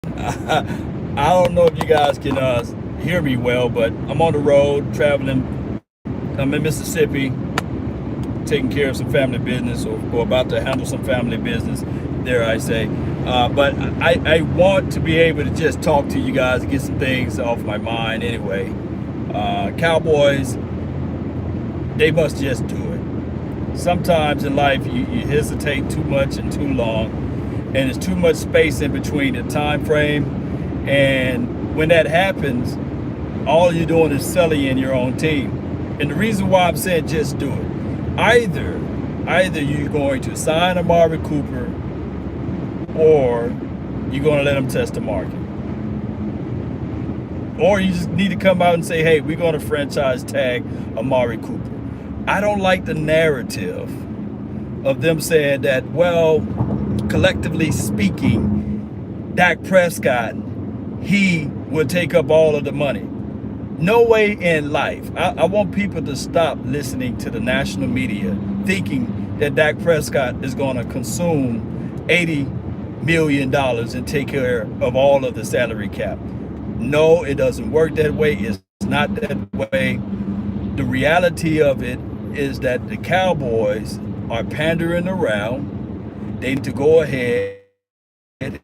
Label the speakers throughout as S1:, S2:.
S1: I don't know if you guys can hear me well, but I'm on the road traveling. I'm in Mississippi, taking care of some family business, or about to handle some family business, dare I say. But I want to be able to just talk to you guys, get some things off my mind anyway. Cowboys, they must just do it. Sometimes in life, you hesitate too much and too long, and there's too much space in between the time frame. And when that happens, all you're doing is selling in your own team. And the reason why I'm saying just do it, either you're going to sign Amari Cooper, or you're going to let him test the market. Or you just need to come out and say, hey, we're going to franchise tag Amari Cooper. I don't like the narrative of them saying that, well, collectively speaking, Dak Prescott, he would take up all of the money. No way in life. I want people to stop listening to the national media thinking that Dak Prescott is going to consume $80 million and take care of all of the salary cap. No, it doesn't work that way. It's not that way. The reality of it is that the Cowboys are pandering around. They need to go ahead, and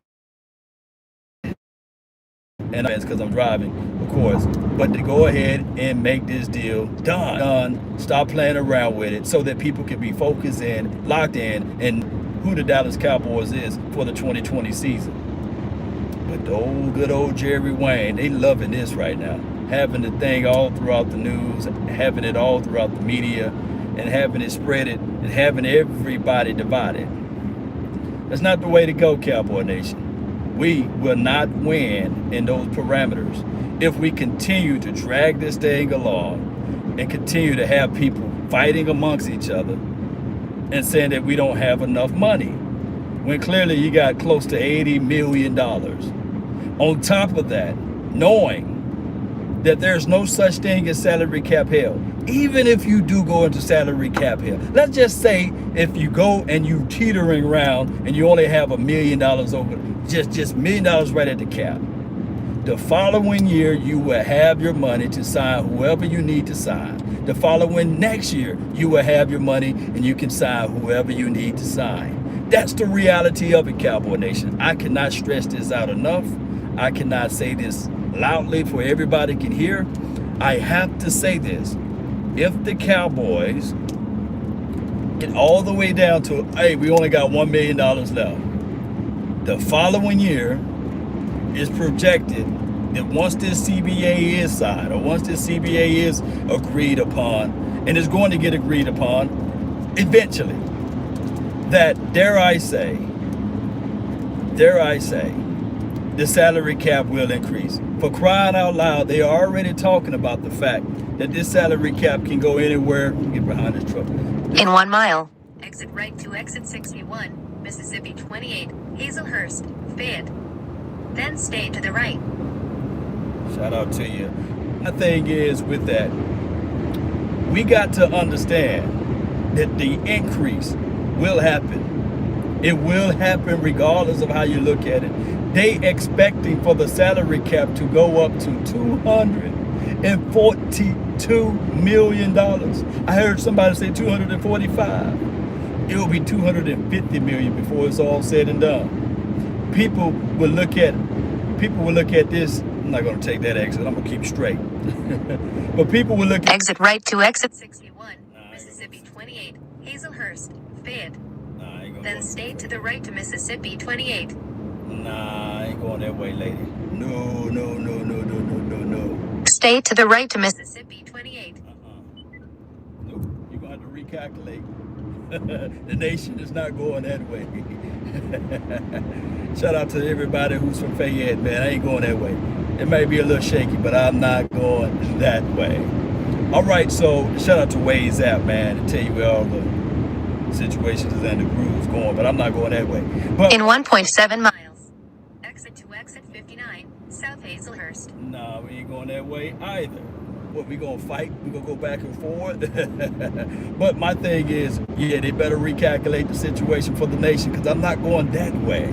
S1: it's because I'm driving, of course, but to go ahead and make this deal done. Stop playing around with it so that people can be focused and locked in who the Dallas Cowboys is for the 2020 season. But the good old Jerry Wayne, they loving this right now. Having the thing all throughout the news, having it all throughout the media, and having it spread it, and having everybody divided. That's not the way to go, Cowboy Nation. We will not win in those parameters if we continue to drag this thing along and continue to have people fighting amongst each other and saying that we don't have enough money, when clearly you got close to $80 million. On top of that, knowing that there's no such thing as salary cap hell. Even if you do go into salary cap hell, let's just say if you go and you teetering around and you only have $1 million over, just $1 million right at the cap. The following year, you will have your money to sign whoever you need to sign. The following next year, you will have your money and you can sign whoever you need to sign. That's the reality of it, Cowboy Nation. I cannot stress this out enough. I cannot say this loudly for everybody can hear. I have to say this. If the Cowboys get all the way down to, hey, we only got $1 million left, the following year is projected that once this CBA is signed, or once this CBA is agreed upon, and is going to get agreed upon eventually, that dare I say, the salary cap will increase. For crying out loud, they are already talking about the fact that this salary cap can go anywhere. Get behind this truck.
S2: In 1 mile, exit right to exit 61, Mississippi 28, Hazelhurst, Fayette. Then stay to the right.
S1: Shout out to you. My thing is with that, we got to understand that the increase will happen. It will happen regardless of how you look at it. They expecting for the salary cap to go up to $242 million. I heard somebody say 245. It will be 250 million before it's all said and done. People will look at this. I'm not going to take that exit. I'm going to keep straight. But people will look at
S2: exit right to exit 61, Mississippi 28, Hazelhurst, Fayette. Then stay to the right to Mississippi 28.
S1: Nah, I ain't going that way, lady. No.
S2: Stay to the right to Mississippi 28.
S1: Nope, you're going to have to recalculate. The nation is not going that way. Shout out to everybody who's from Fayette, man. I ain't going that way. It may be a little shaky, but I'm not going that way. All right, so shout out to Waze app, man, to tell you where all the situations and the grooves going, but I'm not going that way. But
S2: in 1.7 miles, exit to exit 59, South Hazelhurst.
S1: Nah, we ain't going that way either. What, we gonna fight? We gonna go back and forth? But my thing is, yeah, they better recalculate the situation for the nation, because I'm not going that way.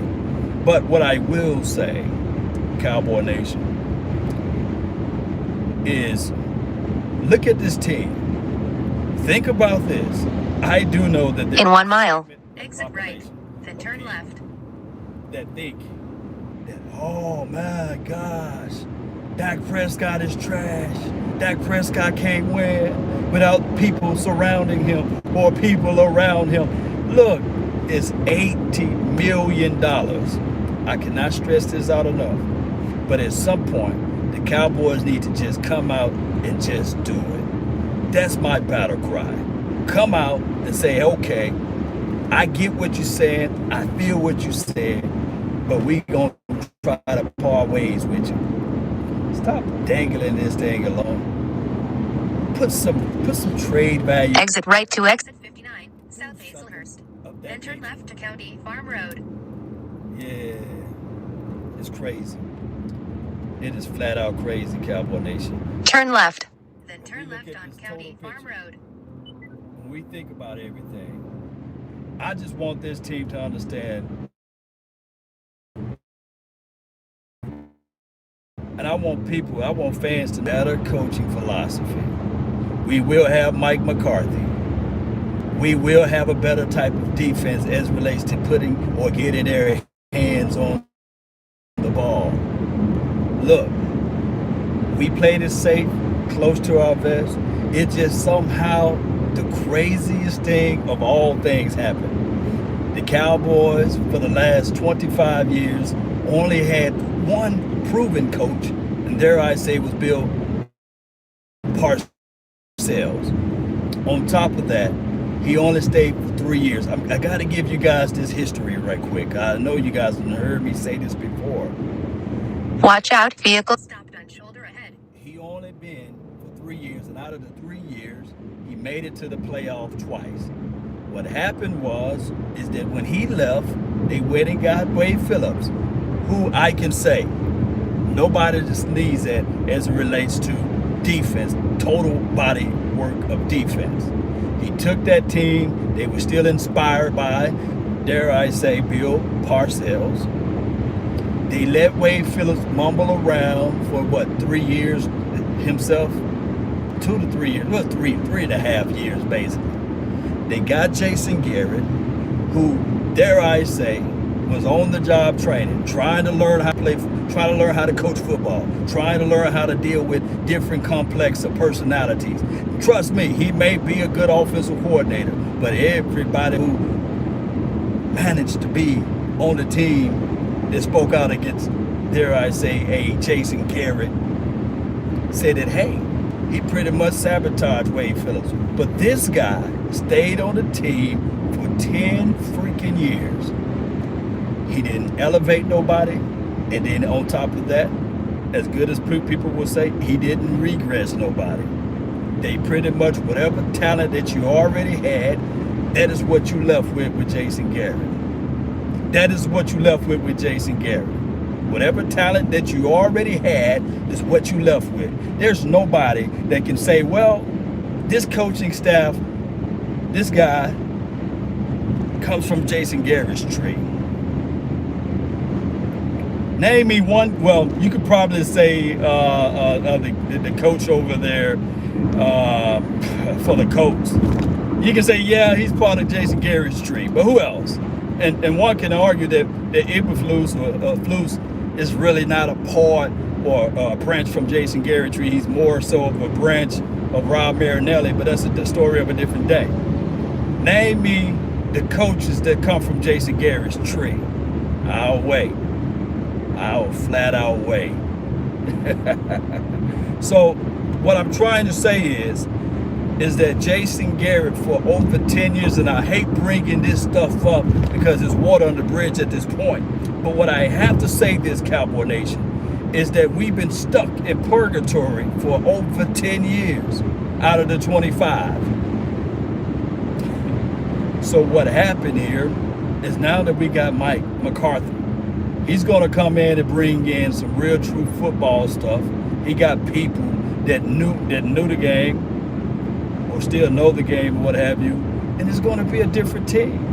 S1: But what I will say Cowboy Nation, is look at this team. Think about this. I do know that
S2: in 1 mile, exit right, then turn left.
S1: That think that, oh my gosh, Dak Prescott is trash. Dak Prescott can't win without people surrounding him or people around him. Look, it's $80 million. I cannot stress this out enough. But at some point, the Cowboys need to just come out and just do it. That's my battle cry. Come out and say, okay, I get what you're saying. I feel what you said. But we going to try to part ways with you. Stop dangling this thing along. Put some trade value.
S2: Exit right to exit 59, South Hazelhurst. Then turn left to County Farm Road.
S1: Yeah, it's crazy. It is flat out crazy, Cowboy Nation.
S2: Turn left. Then turn left on County Farm Road.
S1: When we think about everything, I just want this team to understand. And I want fans to better coaching philosophy. We will have Mike McCarthy. We will have a better type of defense as relates to putting or getting their hands on the ball. Look, we played it safe, close to our vest. It just somehow the craziest thing of all things happened. The Cowboys, for the last 25 years, only had one proven coach, and dare I say was Bill Parcells. On top of that, he only stayed for 3 years. I got to give you guys this history right quick. I know you guys have heard me say this before.
S2: Watch out, vehicle stopped on shoulder ahead.
S1: He only been for 3 years, and out of the 3 years, he made it to the playoff twice. What happened is that when he left, they went and got Wade Phillips, who I can say nobody just needs that as it relates to defense, total body work of defense. He took that team. They were still inspired by, dare I say, Bill Parcells. They let Wade Phillips mumble around for 3 years himself? 2 to 3 years. Well, three and a half years, basically. They got Jason Garrett, who, dare I say, was on the job training, trying to learn how to play, trying to learn how to coach football, trying to learn how to deal with different complex of personalities. Trust me, he may be a good offensive coordinator, but everybody who managed to be on the team that spoke out against, dare I say, a Jason Garrett, said that, hey, he pretty much sabotaged Wade Phillips. But this guy stayed on the team for 10 freaking years. He didn't elevate nobody. And then on top of that, as good as people will say, he didn't regress nobody. They pretty much, whatever talent that you already had, that is what you left with Jason Garrett. That is what you left with Jason Garrett. Whatever talent that you already had is what you left with. There's nobody that can say, well, this coaching staff, this guy comes from Jason Garrett's tree. Name me one. Well, you could probably say the coach over there for the Colts. You can say, yeah, he's part of Jason Garrett's tree. But who else? And one can argue that Eberflus or Flus is really not a part or a branch from Jason Garrett's tree. He's more so of a branch of Rob Marinelli, but that's the story of a different day. Name me the coaches that come from Jason Garrett's tree. I'll wait. I'll flat out wait. So what I'm trying to say is that Jason Garrett for over 10 years, and I hate bringing this stuff up because it's water under the bridge at this point, but what I have to say this, Cowboy Nation, is that we've been stuck in purgatory for over 10 years out of the 25. So what happened here is now that we got Mike McCarthy, he's going to come in and bring in some real true football stuff. He got people that knew the game or still know the game or what have you, and it's going to be a different team.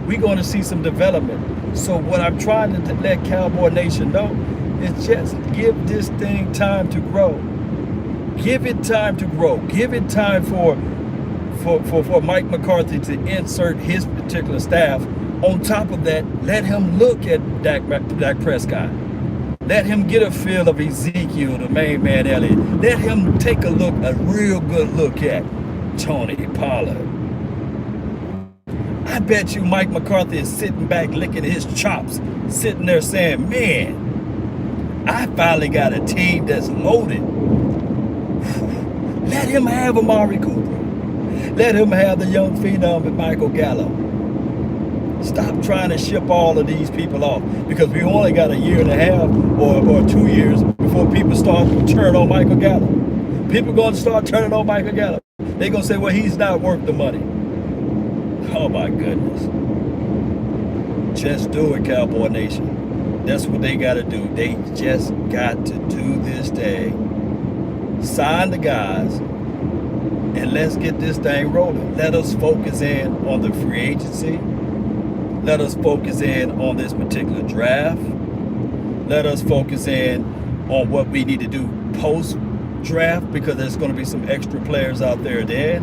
S1: We're going to see some development. So what I'm trying to let Cowboy Nation know is just give this thing time to grow. Give it time to grow. Give it time for Mike McCarthy to insert his particular staff. On top of that, let him look at Dak Prescott. Let him get a feel of Ezekiel, the main man Elliott. Let him take a real good look at Tony Pollard. I bet you Mike McCarthy is sitting back licking his chops, sitting there saying, man, I finally got a team that's loaded. Let him have Amari Cooper. Let him have the young phenom and Michael Gallup. Stop trying to ship all of these people off, because we only got a year and a half or 2 years before people start to turn on Michael Gallup. People going to start turning on Michael Gallup. They're going to say, well, he's not worth the money. Oh, my goodness. Just do it, Cowboy Nation. That's what they got to do. They just got to do this thing. Sign the guys, and let's get this thing rolling. Let us focus in on the free agency. Let us focus in on this particular draft. Let us focus in on what we need to do post-draft, because there's going to be some extra players out there then.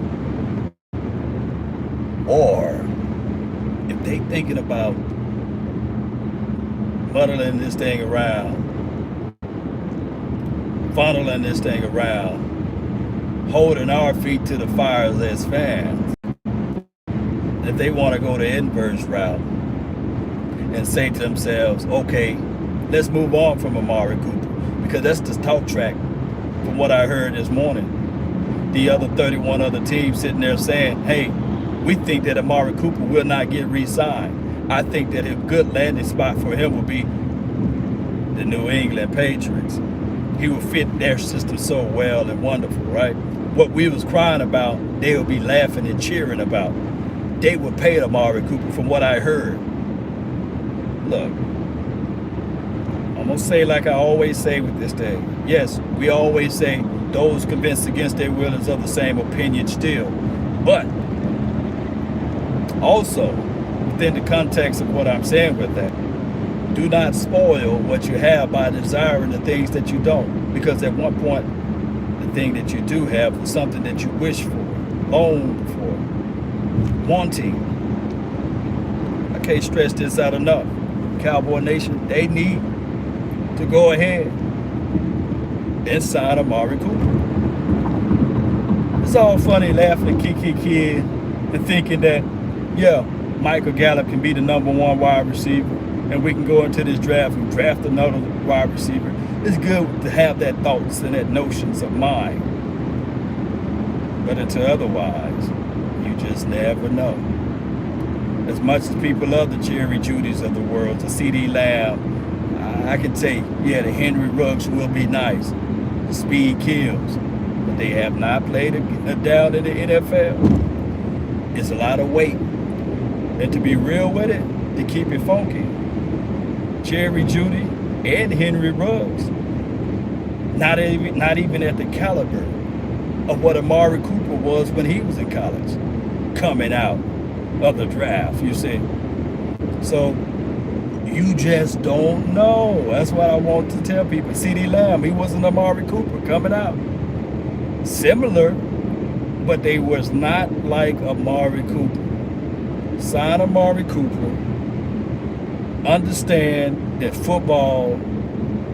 S1: Or if they thinking about muddling this thing around, funneling this thing around, holding our feet to the fires as fans, if they want to go the inverse route and say to themselves, okay, let's move on from Amari Cooper, because that's the talk track from what I heard this morning. The other 31 other teams sitting there saying, hey, we think that Amari Cooper will not get re-signed. I think that a good landing spot for him will be the New England Patriots. He will fit their system so well and wonderful, right? What we was crying about, they will be laughing and cheering about. They would pay Amari Cooper, from what I heard. Look, I'm going to say like I always say with this thing. Yes, we always say those convinced against their will is of the same opinion still. But also, within the context of what I'm saying with that, do not spoil what you have by desiring the things that you don't. Because at one point, the thing that you do have was something that you wish for, longed for, wanting. I can't stress this out enough. Cowboy Nation, they need to go ahead and sign Amari Cooper. It's all funny laughing at kiki and thinking that, yeah, Michael Gallup can be the #1 wide receiver, and we can go into this draft and draft another wide receiver. It's good to have that thoughts and that notions of mind. But until otherwise, you just never know. As much as people love the Jerry Judys of the world, the CD Lamb, I can say, yeah, the Henry Ruggs will be nice. The speed kills. But they have not played down in the NFL. It's a lot of weight. And to be real with it, to keep it funky, Jerry Jeudy and Henry Ruggs, not even at the caliber of what Amari Cooper was when he was in college, coming out of the draft, you see. So you just don't know. That's what I want to tell people. CD Lamb, he wasn't Amari Cooper coming out. Similar, but they was not like Amari Cooper. Sign Amari Cooper. Understand that football,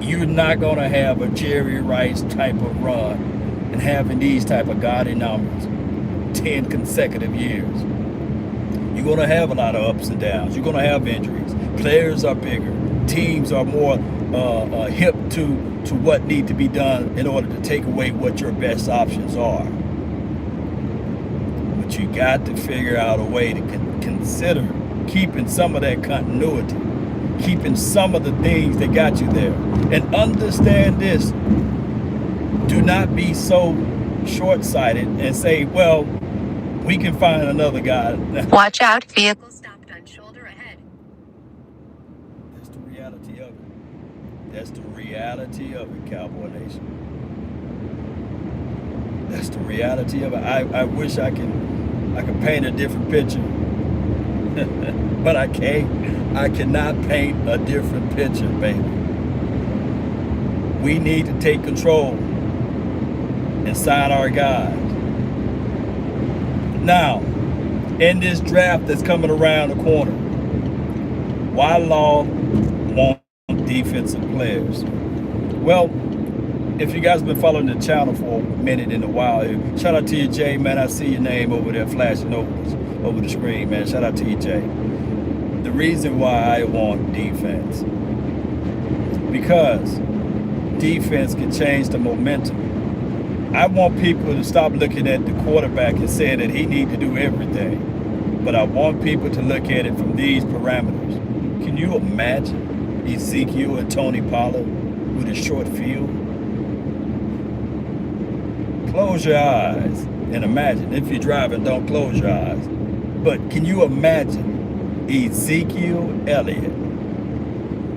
S1: you're not going to have a Jerry Rice type of run and having these type of gaudy numbers 10 consecutive years. You're going to have a lot of ups and downs. You're going to have injuries. Players are bigger. Teams are more hip to what need to be done in order to take away what your best options are. But you got to figure out a way to consider keeping some of that continuity, keeping some of the things that got you there. And understand this. Do not be so short-sighted and say, well, we can find another guy.
S2: Watch out, vehicle stopped on shoulder ahead.
S1: That's the reality of it. That's the reality of it, Cowboy Nation. That's the reality of it. I wish I could paint a different picture. But I can't. I cannot paint a different picture, baby. We need to take control and sign our guys. Now, in this draft that's coming around the corner, why Law want defensive players? Well, if you guys have been following the channel for a minute in a while here, shout out to you, Jay, man. I see your name over there flashing over the screen, man. Shout out to you, Jay. The reason why I want defense, because defense can change the momentum. I want people to stop looking at the quarterback and saying that he needs to do everything. But I want people to look at it from these parameters. Can you imagine Ezekiel and Tony Pollard with a short field? Close your eyes and imagine. If you're driving, don't close your eyes. But can you imagine Ezekiel Elliott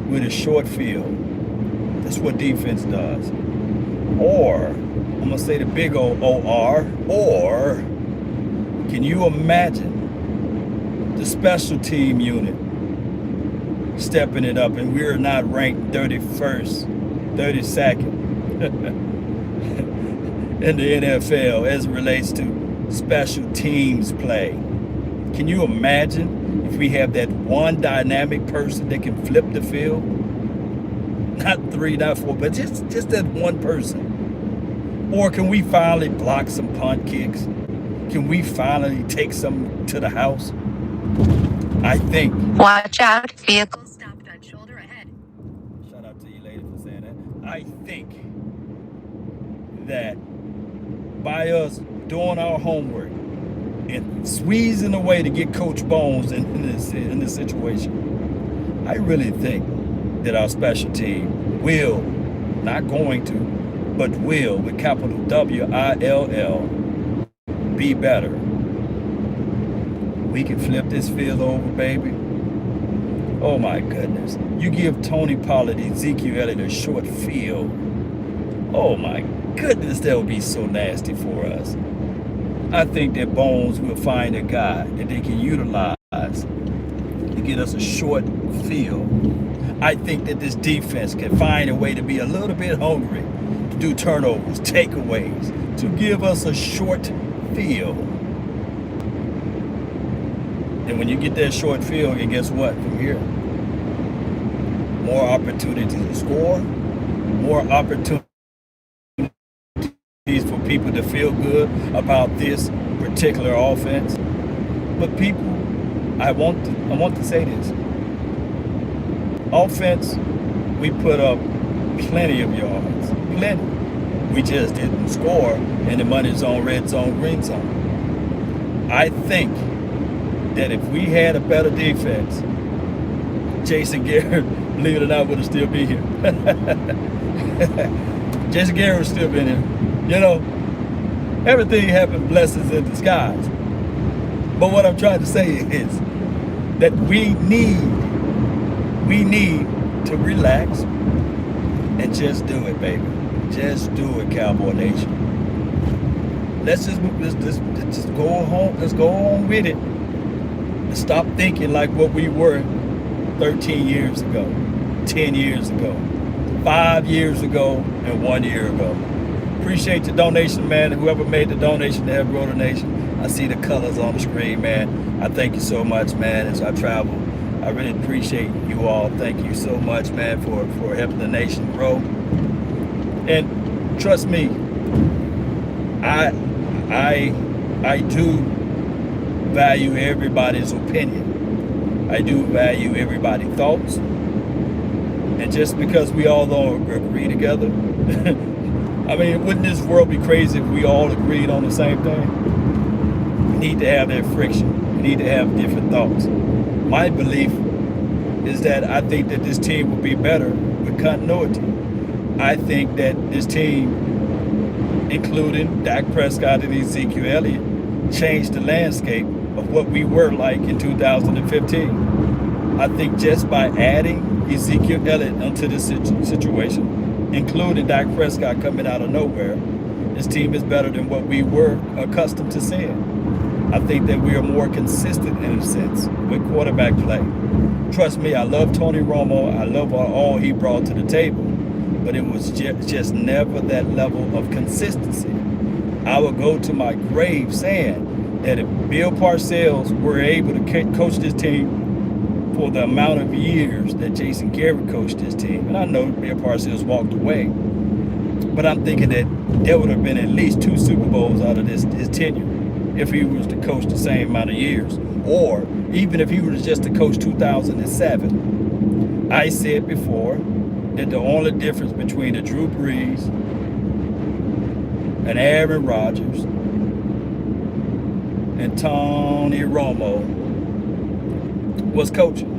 S1: with a short field? That's what defense does. Or, I'm going to say the big old OR, or can you imagine the special team unit stepping it up, and we're not ranked 31st, 32nd in the NFL as it relates to special teams play? Can you imagine if we have that one dynamic person that can flip the field? Not 3, not 4, but just that one person. Or can we finally block some punt kicks? Can we finally take some to the house? I think.
S2: Watch out, vehicle stopped on shoulder ahead.
S1: Shout out to you lady for saying that. I think that by us doing our homework and squeezing away to get Coach Bones in this situation, I really think that our special team will, not going to, but will, with capital W-I-L-L, be better. We can flip this field over, baby. Oh my goodness. You give Tony Pollard, Ezekiel Elliott a short field. Oh my goodness, that would be so nasty for us. I think that Bones will find a guy that they can utilize to get us a short field. I think that this defense can find a way to be a little bit hungry, to do turnovers, takeaways, to give us a short field. And when you get that short field, and guess what? From here, more opportunities to score, more opportunities for people to feel good about this particular offense. But people, I want to say this. Offense, we put up plenty of yards, plenty. We just didn't score in the money zone, red zone, green zone. I think that if we had a better defense, Jason Garrett, believe it or not, would have still be here. Jason Garrett would still been here. You know, everything happened blessings in disguise. But what I'm trying to say is that we need to relax and just do it, baby. Just do it, Cowboy Nation. Let's just go home. Let's go on with it. And stop thinking like what we were 13 years ago, 10 years ago, 5 years ago, and 1 year ago. Appreciate the donation, man. Whoever made the donation to help grow the nation. I see the colors on the screen, man. I thank you so much, man, as I travel. I really appreciate you all. Thank you so much, man, for helping the nation grow. And trust me, I do value everybody's opinion. I do value everybody's thoughts. And just because we all don't agree together, I mean, wouldn't this world be crazy if we all agreed on the same thing? We need to have that friction. We need to have different thoughts. My belief is that I think that this team will be better with continuity. I think that this team, including Dak Prescott and Ezekiel Elliott, changed the landscape of what we were like in 2015. I think just by adding Ezekiel Elliott onto this situation, including Dak Prescott coming out of nowhere, this team is better than what we were accustomed to seeing. I think that we are more consistent in a sense with quarterback play. Trust me, I love Tony Romo. I love all he brought to the table. but it was just never that level of consistency. I would go to my grave saying that if Bill Parcells were able to coach this team for the amount of years that Jason Garrett coached this team, and I know Bill Parcells walked away, but I'm thinking that there would have been at least 2 Super Bowls out of his tenure if he was to coach the same amount of years, or even if he was just to coach 2007. I said before that the only difference between the Drew Brees and Aaron Rodgers and Tony Romo was coaching.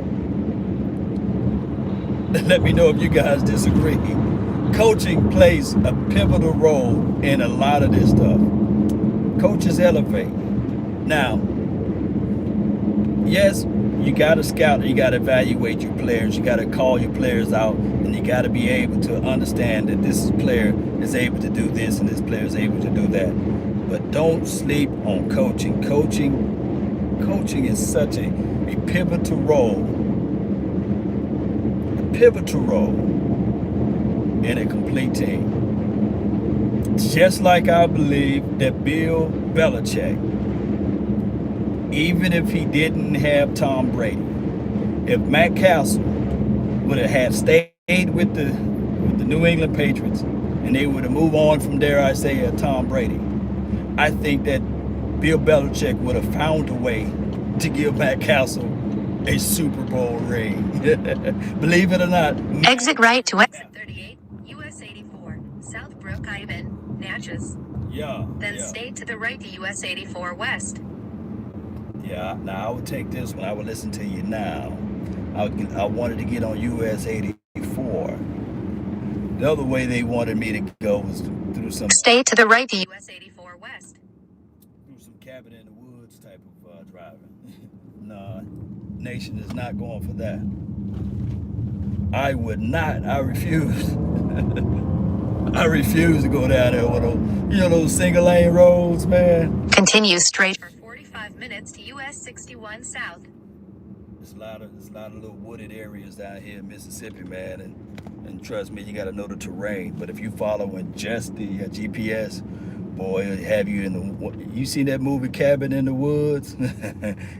S1: Let me know if you guys disagree. Coaching plays a pivotal role in a lot of this stuff. Coaches elevate. Now, yes, you got to scout, you got to evaluate your players, you got to call your players out, and you got to be able to understand that this player is able to do this and this player is able to do that. But don't sleep on coaching. Coaching is such a pivotal role in a complete team. Just like I believe that Bill Belichick, even if he didn't have Tom Brady, if Matt Castle would have stayed with the New England Patriots and they would have moved on from there, I say Tom Brady, I think that Bill Belichick would have found a way to give Matt Castle a Super Bowl ring. Believe it or not.
S2: Exit right to exit 38, US 84, South Brook Ivan, Natchez.
S1: Yeah.
S2: Then stay to the right to US 84 West.
S1: Yeah, now I would take this one. I would listen to you now. I wanted to get on US 84. The other way they wanted me to go was through some...
S2: Stay to the right to US 84 West.
S1: Through some cabin in the woods type of driving. No, nation is not going for that. I would not. I refuse. I refuse to go down there with those single lane roads, man.
S2: Continue straight for 45 minutes to US 61 South.
S1: There's a lot of little wooded areas down here in Mississippi, man, and trust me, you got to know the terrain. But if you following just the GPS, boy, it'll have you in the... You seen that movie Cabin in the Woods?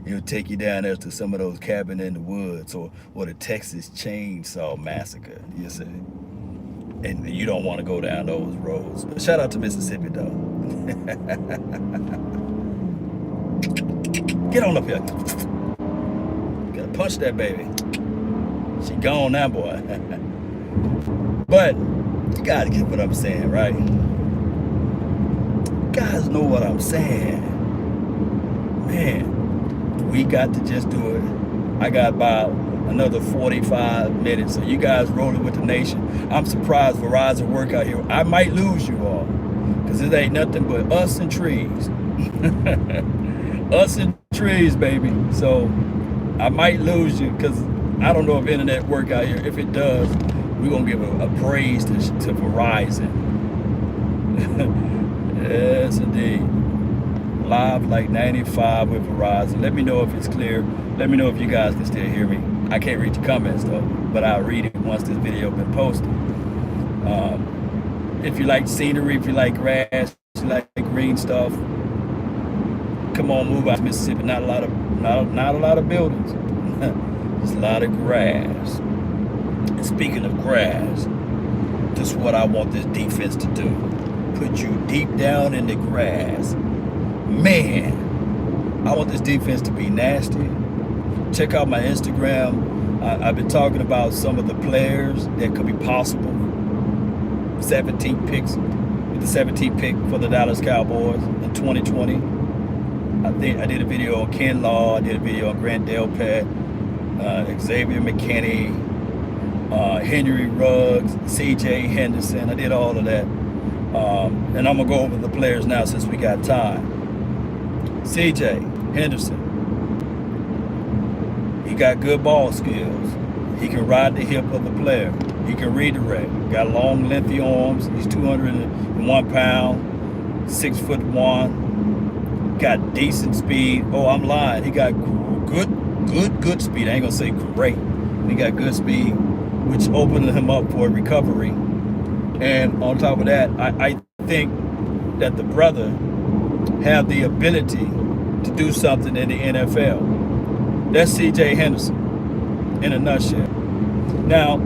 S1: It'll take you down there to some of those Cabin in the Woods or the Texas Chainsaw Massacre, you see. And you don't want to go down those roads. But shout out to Mississippi, though. Get on up here. Gotta punch that baby. She gone now, boy. But you gotta get what I'm saying, right? You guys know what I'm saying. Man, we got to just do it. I got about another 45 minutes. So you guys rolling with the nation. I'm surprised Verizon work out here. I might lose you all because it ain't nothing but us and trees. Us and trees, baby. So I might lose you because I don't know if internet work out here. If it does, we're going to give a praise to Verizon. Yes, indeed. Live like 95 with Verizon. Let me know if it's clear. Let me know if you guys can still hear me. I can't read your comments though, but I'll read it once this video been posted. If you like scenery, if you like grass, if you like green stuff, come on, move out to Mississippi. Not a lot of buildings. There's a lot of grass. And speaking of grass, this is what I want this defense to do. Put you deep down in the grass. Man, I want this defense to be nasty. Check out my Instagram. I've been talking about some of the players that could be possible. 17 picks, with the 17th pick for the Dallas Cowboys in 2020. I did a video on Ken Law. I did a video on Grant Delpit, Xavier McKinney, Henry Ruggs, C.J. Henderson. I did all of that. And I'm going to go over the players now since we got time. C.J. Henderson. He got good ball skills. He can ride the hip of the player. He can redirect. Got long, lengthy arms. He's 201 pounds, 6'1". Got decent speed. Oh, I'm lying. He got good speed. I ain't gonna say great. He got good speed, which opened him up for recovery. And on top of that, I think that the brother have the ability to do something in the NFL. That's C.J. Henderson in a nutshell. Now,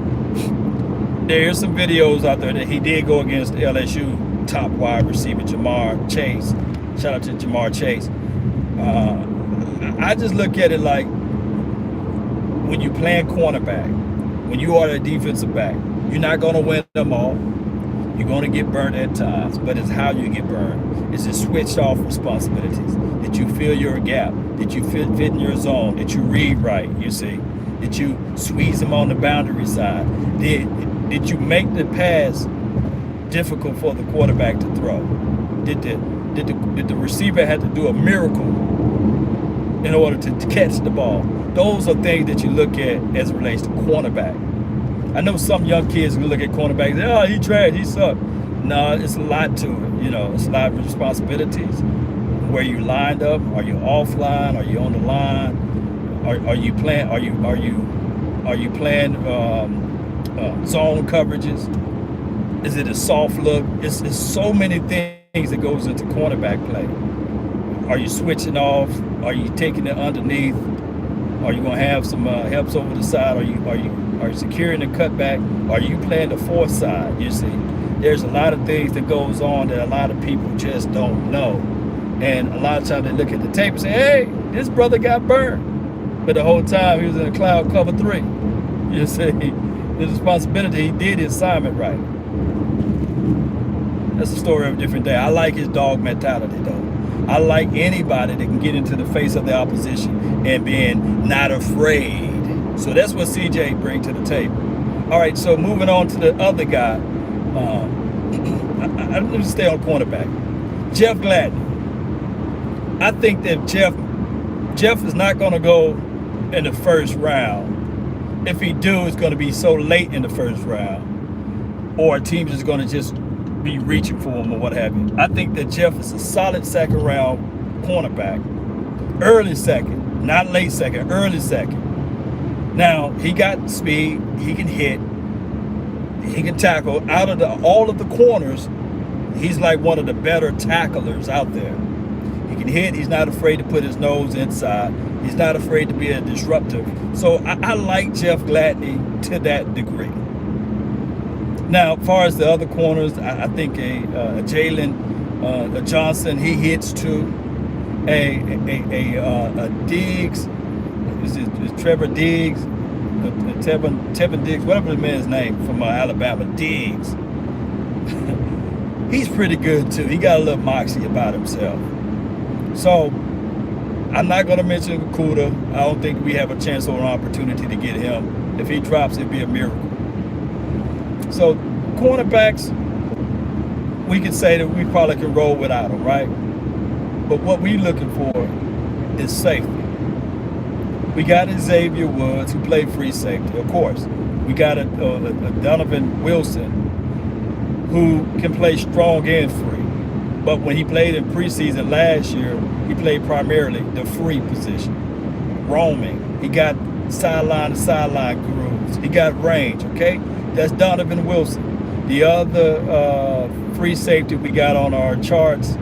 S1: there's some videos out there that he did go against LSU top wide receiver Jamar Chase. Shout out to Jamar Chase. I just look at it like, when you playing cornerback, when you are a defensive back, you're not going to win them all. You're going to get burned at times, but it's how you get burned. It's just switch off responsibilities. Did you fill your gap? Did you fit in your zone? Did you read right? You see? Did you squeeze them on the boundary side? Did you make the pass difficult for the quarterback to throw? Did the receiver have to do a miracle in order to catch the ball? Those are things that you look at as it relates to cornerback. I know some young kids who look at cornerbacks and say, oh, he trash, he sucked. No, it's a lot to it. You know, it's a lot of responsibilities. Where you lined up? Are you offline? Are you on the line? Are you playing? Are you playing zone coverages? Is it a soft look? It's so many things that goes into cornerback play. Are you switching off? Are you taking it underneath? Are you gonna have some helps over the side? Are you securing the cutback? Are you playing the fourth side? You see, there's a lot of things that goes on that a lot of people just don't know. And a lot of times they look at the tape and say, hey, this brother got burned. But the whole time he was in a cloud cover 3. You see, his responsibility, he did his assignment right. That's a story of a different day. I like his dog mentality though. I like anybody that can get into the face of the opposition and being not afraid. So that's what CJ brings to the table. All right, so moving on to the other guy. I'm going to stay on cornerback. Jeff Gladney. I think that Jeff is not going to go in the first round. If he do, it's going to be so late in the first round. Or a team is going to just be reaching for him or what have you. I think that Jeff is a solid second round cornerback. Early second, not late second, early second. Now, he got speed, he can hit, he can tackle. Out of all of the corners, he's like one of the better tacklers out there. He can hit, he's not afraid to put his nose inside. He's not afraid to be a disruptor. So I like Jeff Gladney to that degree. Now, as far as the other corners, I think a Jalen Johnson, he hits too. A Diggs, is Trevor Diggs, Tevin Diggs, whatever the man's name from Alabama, Diggs. He's pretty good too. He got a little moxie about himself. So I'm not going to mention Kuda. I don't think we have a chance or an opportunity to get him. If he drops, it'd be a miracle. So cornerbacks, we can say that we probably can roll without them, right? But what we're looking for is safety. We got a Xavier Woods who played free safety, of course. We got a Donovan Wilson who can play strong and free. But when he played in preseason last year, he played primarily the free position, roaming. He got sideline to sideline grooves. He got range, okay? That's Donovan Wilson. The other free safety we got on our charts,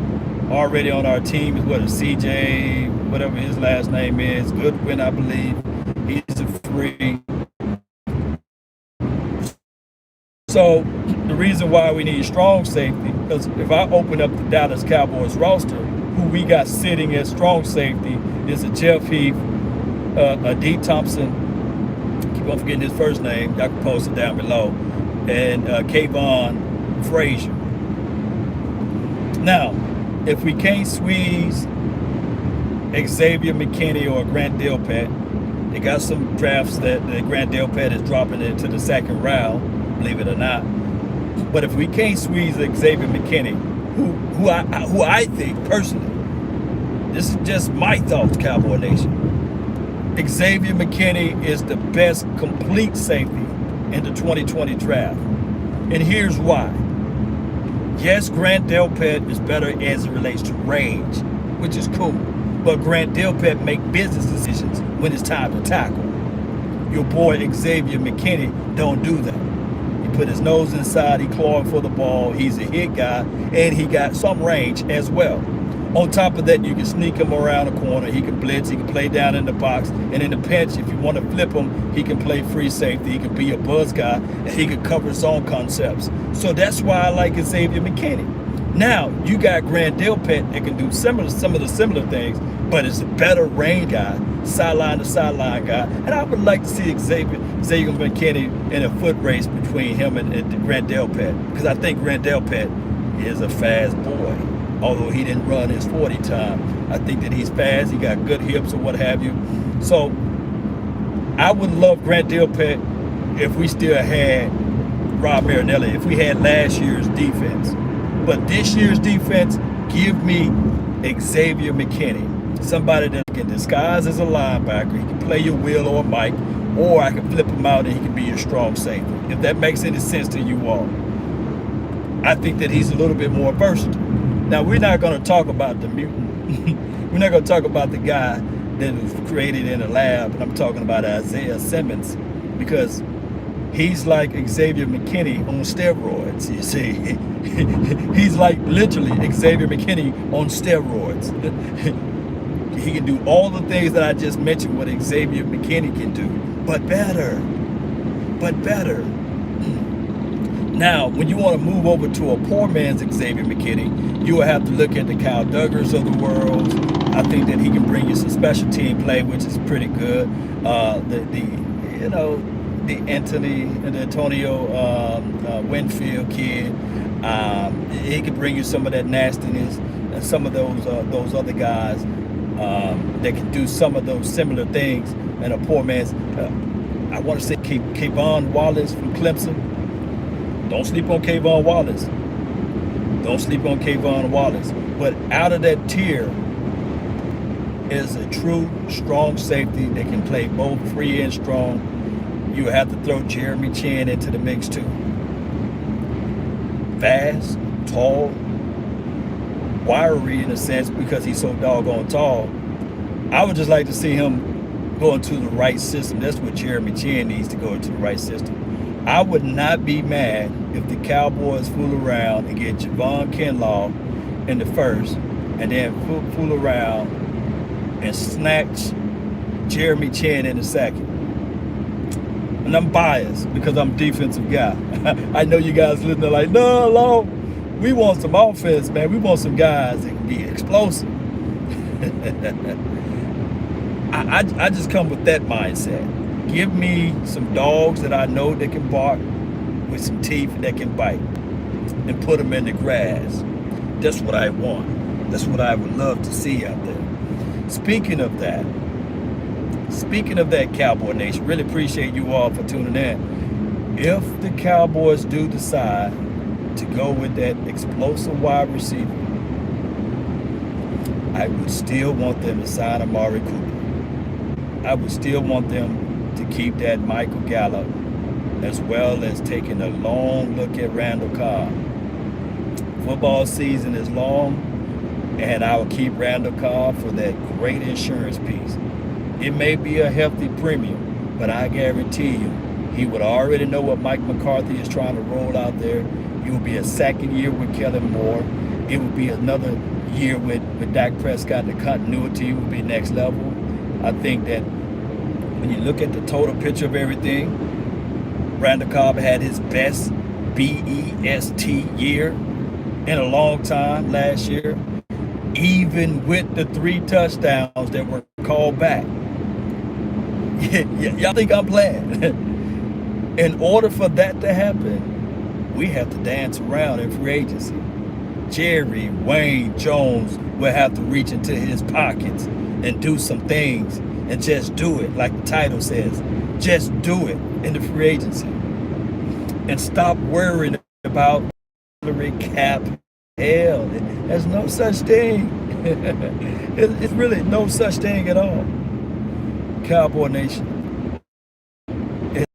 S1: already on our team, is CJ, whatever his last name is, Goodwin, I believe. He's a free. So the reason why we need strong safety, because if I open up the Dallas Cowboys roster, who we got sitting at strong safety is a Jeff Heath, a D Thompson, keep on forgetting his first name, y'all can post it down below, and Kayvon Frazier. Now, if we can't squeeze Xavier McKinney or Grant Delpit, they got some drafts that Grant Delpit is dropping into the second round, believe it or not. But if we can't squeeze Xavier McKinney, who I think personally, this is just my thoughts, Cowboy Nation, Xavier McKinney is the best complete safety in the 2020 draft. And here's why. Yes, Grant Delpit is better as it relates to range, which is cool. But Grant Delpit make business decisions when it's time to tackle. Your boy Xavier McKinney don't do that. He put his nose inside, he clawing for the ball. He's a hit guy, and he got some range as well. On top of that, you can sneak him around the corner. He can blitz. He can play down in the box. And in the pinch, if you want to flip him, he can play free safety. He can be a buzz guy, and he can cover zone concepts. So that's why I like Xavier Mckinney. Now, you got Grant Delpit that can do some of the similar things, but it's a better range guy, sideline to sideline guy. And I would like to see Xavier McKinney in a foot race between him and Grant Delpit, because I think Grant Delpit is a fast boy. Although he didn't run his 40 time, I think that he's fast. He got good hips or what have you. So I would love Grant Delpit if we still had Rob Marinelli, if we had last year's defense. But this year's defense, give me Xavier McKinney, somebody that can disguise as a linebacker. He can play your Will or Mike, or I can flip him out and he can be your strong safety. If that makes any sense to you all, I think that he's a little bit more versatile. Now, we're not going to talk about the mutant. We're not going to talk about the guy that was created in a lab, and I'm talking about Isaiah Simmons, because he's like Xavier McKinney on steroids, you see. He's like literally Xavier McKinney on steroids. He can do all the things that I just mentioned what Xavier McKinney can do, but better. But better. Now, when you want to move over to a poor man's Xavier McKinney, you will have to look at the Kyle Duggars of the world. I think that he can bring you some special team play, which is pretty good. The Antonio Winfield kid, he can bring you some of that nastiness, and some of those other guys that can do some of those similar things. And a poor man's, I want to say Kayvon Wallace from Clemson. Don't sleep on Kayvon Wallace. Don't sleep on Kayvon Wallace. But out of that tier is a true strong safety that can play both free and strong. You have to throw Jeremy Chin into the mix too. Fast, tall, wiry in a sense because he's so doggone tall. I would just like to see him go into the right system. That's what Jeremy Chin needs, to go into the right system. I would not be mad if the Cowboys fool around and get Javon Kinlaw in the first, and then fool around and snatch Jeremy Chin in the second. And I'm biased because I'm a defensive guy. I know you guys listening like, no, we want some offense, man. We want some guys that can be explosive. I just come with that mindset. Give me some dogs that I know that can bark with some teeth that can bite, and put them in the grass. That's what I want. That's what I would love to see out there. Speaking of that, Cowboy Nation, really appreciate you all for tuning in. If the Cowboys do decide to go with that explosive wide receiver, I would still want them to sign Amari Cooper. I would still want them to keep that Michael Gallup, as well as taking a long look at Randall Cobb. Football season is long, and I will keep Randall Cobb for that great insurance piece. It may be a hefty premium, but I guarantee you, he would already know what Mike McCarthy is trying to roll out there. It will be a second year with Kellen Moore. It will be another year with Dak Prescott. The continuity will be next level. I think that when you look at the total picture of everything, Randall Cobb had his best BEST year in a long time last year, even with the 3 touchdowns that were called back. Y'all think I'm playing? In order for that to happen, we have to dance around in free agency. Jerry Wayne Jones will have to reach into his pockets and do some things and just do it, like the title says. Just do it in the free agency. And stop worrying about salary cap. Hell, there's no such thing. It's really no such thing at all. Cowboy Nation. It's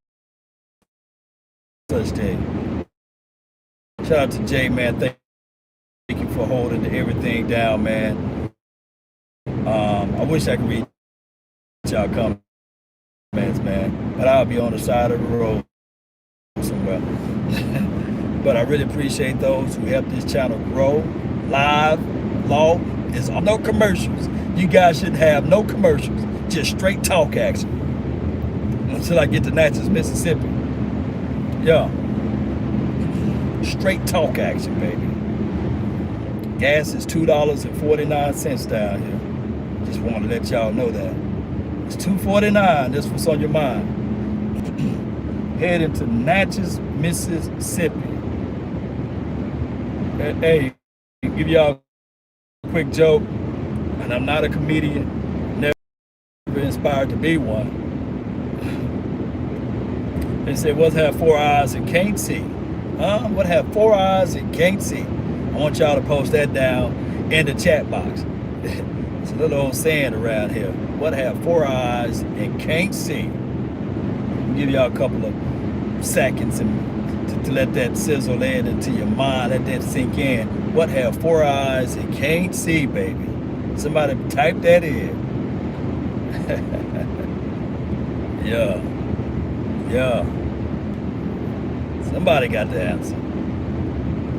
S1: no such thing. Shout out to Jay, man. Thank you for holding everything down, man. I wish I could read y'all comments, man, but I'll be on the side of the road somewhere. But I really appreciate those who help this channel grow. Live, law, is no commercials. You guys should have no commercials, just straight talk action. Until I get to Natchez, Mississippi. Yeah. Straight talk action, baby. Gas is $2.49 down here. Just want to let y'all know that. It's $2.49, that's what's on your mind. Heading to Natchez, Mississippi. Hey, give y'all a quick joke. And I'm not a comedian, never inspired to be one. They say, what have 4 eyes and can't see? Huh? What have 4 eyes and can't see? I want y'all to post that down in the chat box. It's a little old saying around here. What have 4 eyes and can't see? I'll give y'all a couple of seconds and to let that sizzle in into your mind, let that sink in. What have 4 eyes and can't see, baby? Somebody type that in. Yeah. Yeah. Somebody got the answer.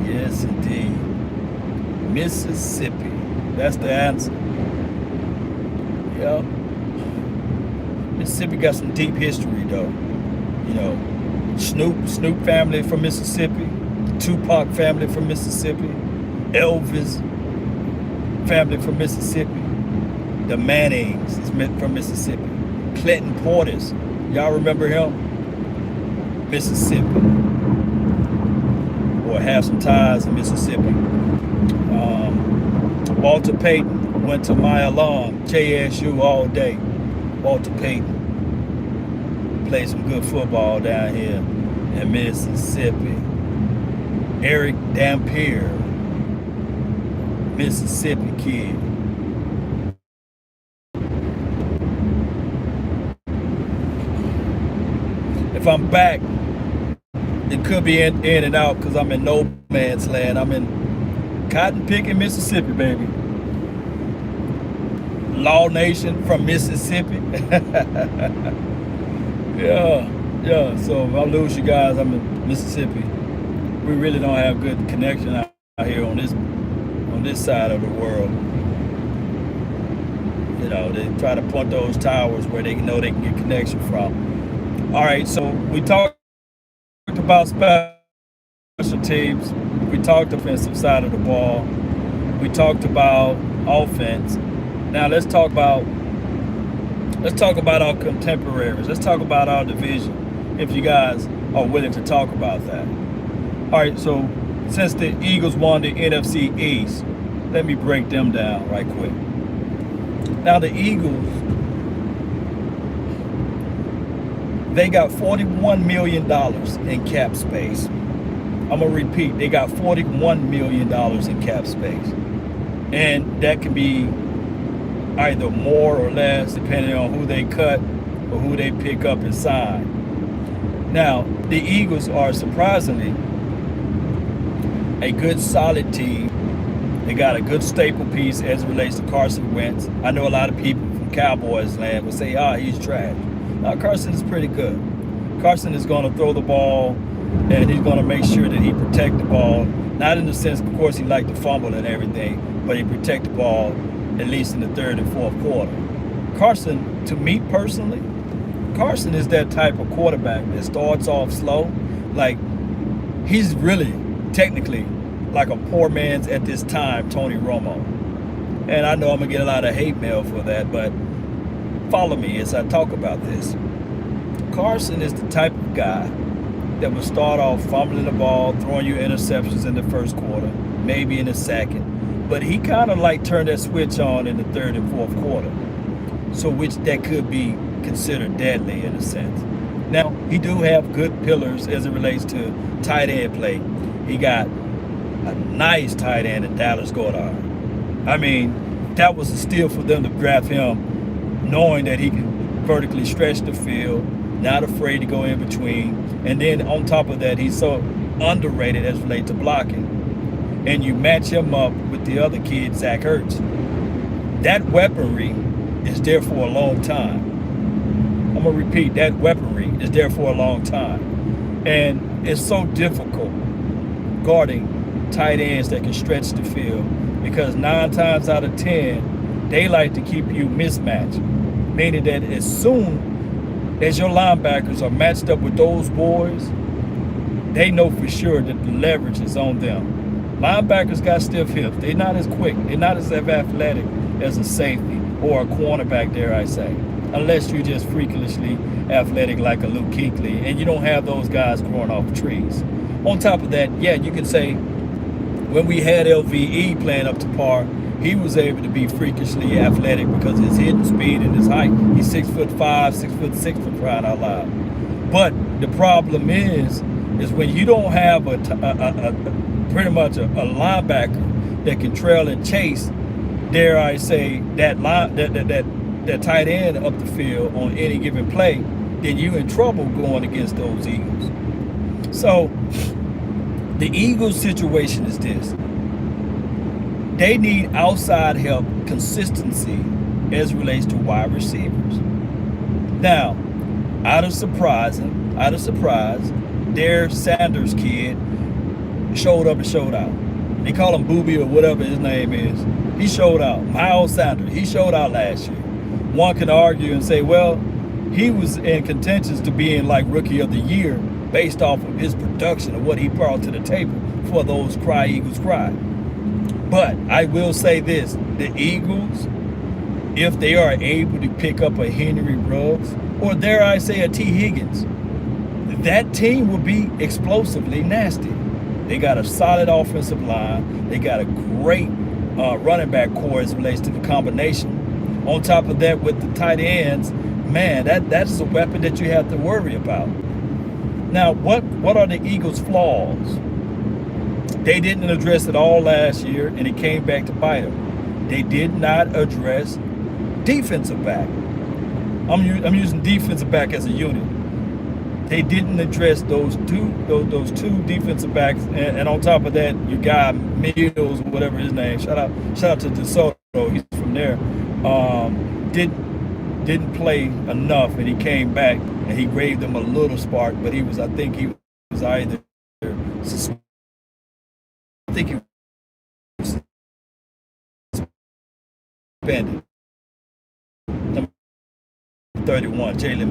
S1: Yes, indeed. Mississippi. That's the answer. Yeah. Mississippi got some deep history, though. You know, Snoop family from Mississippi, Tupac family from Mississippi, Elvis family from Mississippi, the Mannings is from Mississippi, Clinton Portis, y'all remember him? Mississippi, or have some ties in Mississippi. Walter Payton went to my alum, JSU all day. Walter Payton played some good football down here in Mississippi. Eric Dampier, Mississippi kid. If I'm back, it could be in and out because I'm in no man's land. I'm in cotton picking Mississippi, baby. Law Nation from Mississippi. Yeah. So if I lose you guys, I'm in Mississippi. We really don't have good connection out here on this side of the world. You know, they try to point those towers where they know they can get connection from. All right, so we talked about special teams. We talked offensive side of the ball. We talked about offense. Now let's talk about our contemporaries. Let's talk about our division, if you guys are willing to talk about that. All right, so since the Eagles won the NFC East, let me break them down right quick. Now the Eagles, they got $41 million in cap space. I'm gonna repeat, they got $41 million in cap space. And that can be either more or less depending on who they cut or who they pick up and sign. Now, the Eagles are surprisingly a good solid team. They got a good staple piece as it relates to Carson Wentz. I know a lot of people from Cowboys land will say, he's trash. Now, Carson is pretty good. Carson is going to throw the ball and he's going to make sure that he protect the ball. Not in the sense, of course, he liked to fumble and everything, but he protect the ball at least in the third and fourth quarter. Carson, to me personally, Carson is that type of quarterback that starts off slow. Like, he's really technically like a poor man's at this time Tony Romo. And I know I'm going to get a lot of hate mail for that, but follow me as I talk about this. Carson is the type of guy that will start off fumbling the ball, throwing you interceptions in the first quarter, maybe in the second. But he kind of like turned that switch on in the third and fourth quarter. So which that could be considered deadly in a sense. Now, he do have good pillars as it relates to tight end play. He got a nice tight end in Dallas Goedert. I mean, that was a steal for them to draft him, knowing that he can vertically stretch the field, not afraid to go in between. And then on top of that, he's so underrated as it relates to blocking. And you match him up with the other kid, Zach Ertz. That weaponry is there for a long time. I'm going to repeat, that weaponry is there for a long time. And it's so difficult guarding tight ends that can stretch the field, because 9 times out of 10, they like to keep you mismatched, meaning that as soon as your linebackers are matched up with those boys, they know for sure that the leverage is on them. Linebackers got stiff hips. They're not as quick. They're not as athletic as a safety or a cornerback, dare I say, unless you're just freakishly athletic like a Luke Kuechly, and you don't have those guys growing off trees. On top of that, yeah, you can say when we had LVE playing up to par, he was able to be freakishly athletic because of his hidden speed and his height. He's 6'5", 6'6" for crying out loud. But the problem is when you don't have pretty much a linebacker that can trail and chase, dare I say, that tight end up the field on any given play, then you're in trouble going against those Eagles. So the Eagles situation is this. They need outside help, consistency as it relates to wide receivers. Now, out of surprise, their Sanders kid showed up and showed out. They call him Booby or whatever his name is. He showed out. Miles Sanders, he showed out last year. One can argue and say, well, he was in contention to being like Rookie of the Year based off of his production and what he brought to the table for those Cry Eagles Cry. But I will say this, the Eagles, if they are able to pick up a Henry Ruggs, or dare I say a T. Higgins, that team will be explosively nasty. They got a solid offensive line. They got a great running back core as it relates to the combination. On top of that, with the tight ends, man, that's a weapon that you have to worry about. Now, what are the Eagles' flaws? They didn't address it all last year, and it came back to bite them. They did not address defensive back. I'm using defensive back as a unit. They didn't address those two defensive backs, and on top of that, your guy Mills, whatever his name. Shout out to DeSoto. He's from there. Didn't play enough, and he came back and he gave them a little spark. But I think he was either suspended. Number 31, Jalen.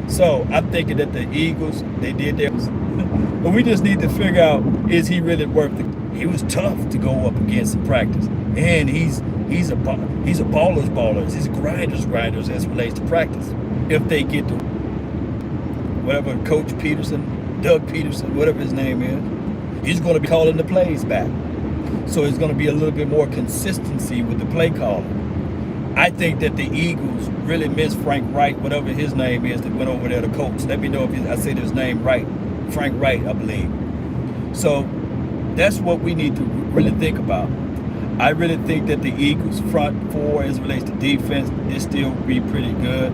S1: So I'm thinking that the Eagles, they did their, but we just need to figure out, is he really worth it? He was tough to go up against in practice, and he's a baller's baller. He's a grinders as it relates to practice. If they get to whatever Coach Doug Peterson, whatever his name is, he's going to be calling the plays back. So it's going to be a little bit more consistency with the play calling. I think that the Eagles really miss Frank Wright, whatever his name is, that went over there to coach. Let me know if I say his name right. Frank Wright, I believe. So that's what we need to really think about. I really think that the Eagles front four as it relates to defense is still be pretty good.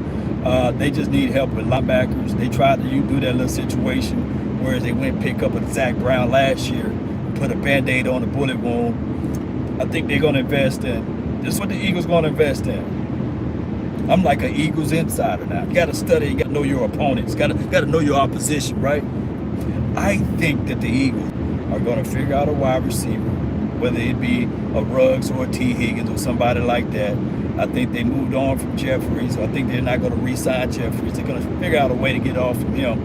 S1: They just need help with linebackers. They tried to do that little situation, whereas they went pick up a Zach Brown last year and put a Band-Aid on the bullet wound. I think they're going to invest in. This is what the Eagles going to invest in. I'm like an Eagles insider now. You got to study. You got to know your opponents. Got to know your opposition, right? I think that the Eagles are going to figure out a wide receiver, whether it be a Ruggs or a T. Higgins or somebody like that. I think they moved on from Jeffries. So I think they're not going to re-sign Jeffries. They're going to figure out a way to get off from him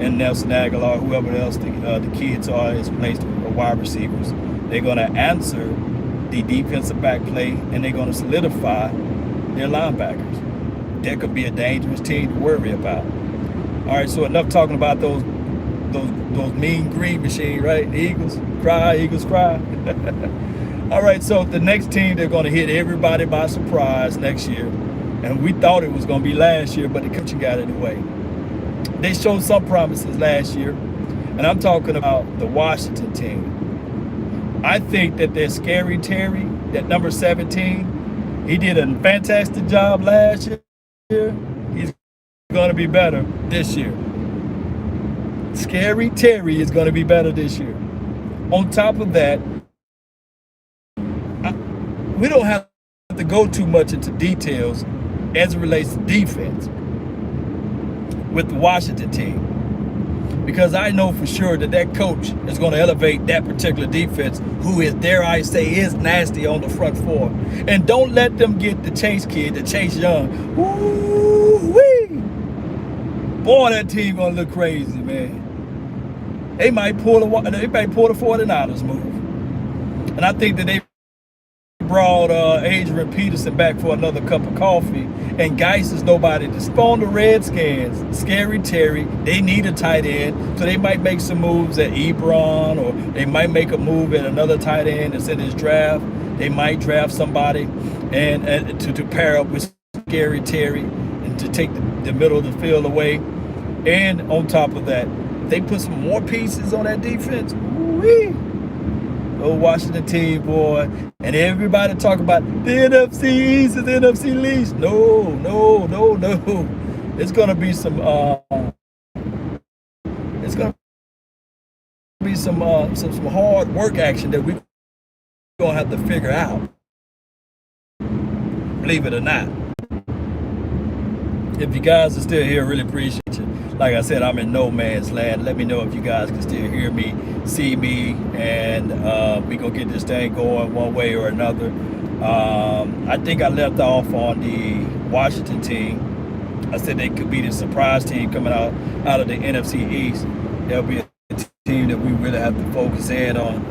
S1: and Nelson Aguilar, whoever else the kids are as it relates to wide receivers. They're going to answer the defensive back play, and they're going to solidify their linebackers. That could be a dangerous team to worry about. All right, so enough talking about those mean green machine, right? The Eagles cry. All right, so the next team, they're going to hit everybody by surprise next year. And we thought it was going to be last year, but the coaching got in the way. They showed some promises last year, and I'm talking about the Washington team. I think that their Scary Terry, that number 17, he did a fantastic job last year. He's going to be better this year. Scary Terry is going to be better this year. On top of that, we don't have to go too much into details as it relates to defense with the Washington team. because I know for sure that coach is going to elevate that particular defense, who is, dare I say, is nasty on the front four. And don't let them get the Chase kid, the Chase Young. Woo-wee. Boy, that team going to look crazy, man. They might pull the 49ers move. And I think that they brought Adrian Peterson back for another cup of coffee. And Geis is nobody to spawn the Redskins. Scary Terry, they need a tight end. So they might make some moves at Ebron, or they might make a move at another tight end that's in his draft. They might draft somebody and to pair up with Scary Terry and to take the middle of the field away. And on top of that, they put some more pieces on that defense. Woo-wee. Oh, Washington team, boy. And everybody talk about the NFC East and the NFC least. No. It's gonna be some some hard work action that we're gonna have to figure out. Believe it or not. If you guys are still here, really appreciate you. Like I said, I'm in no man's land. Let me know if you guys can still hear me, see me, and we gonna get this thing going one way or another. I think I left off on the Washington team. I said they could be the surprise team coming out of the NFC East. They'll be a team that we really have to focus in on.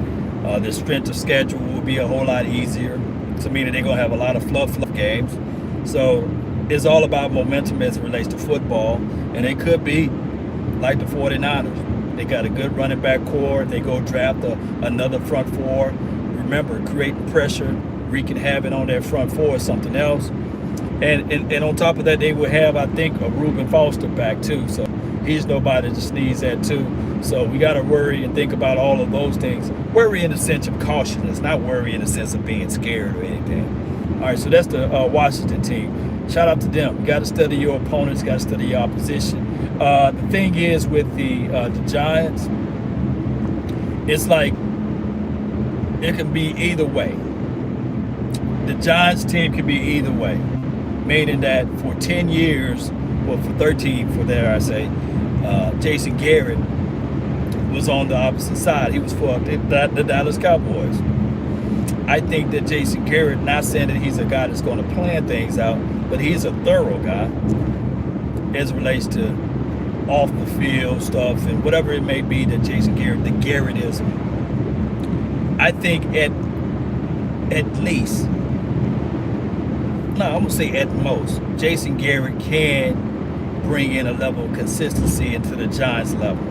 S1: The strength of schedule will be a whole lot easier. So meaning they're gonna have a lot of fluff games. So it's all about momentum as it relates to football. And they could be like the 49ers. They got a good running back core. They go draft another front four. Remember, creating pressure, wreaking havoc on that front four is something else. And on top of that, they will have, I think, a Reuben Foster back too. So he's nobody to sneeze at too. So we got to worry and think about all of those things. Worry in the sense of cautiousness, not worry in the sense of being scared or anything. All right, so that's the Washington team. Shout out to them. You got to study your opponents, got to study your opposition. The thing is with the Giants, it's like it can be either way. The Giants team can be either way, meaning that for 10 years, well, for 13, for there I say, Jason Garrett was on the opposite side. He was for the Dallas Cowboys. I think that Jason Garrett, not saying that he's a guy that's going to plan things out, but he's a thorough guy as it relates to off the field stuff and whatever it may be that Jason Garrett, the Garrettism. I think at least, no, I'm going to say at most, Jason Garrett can bring in a level of consistency into the Giants level.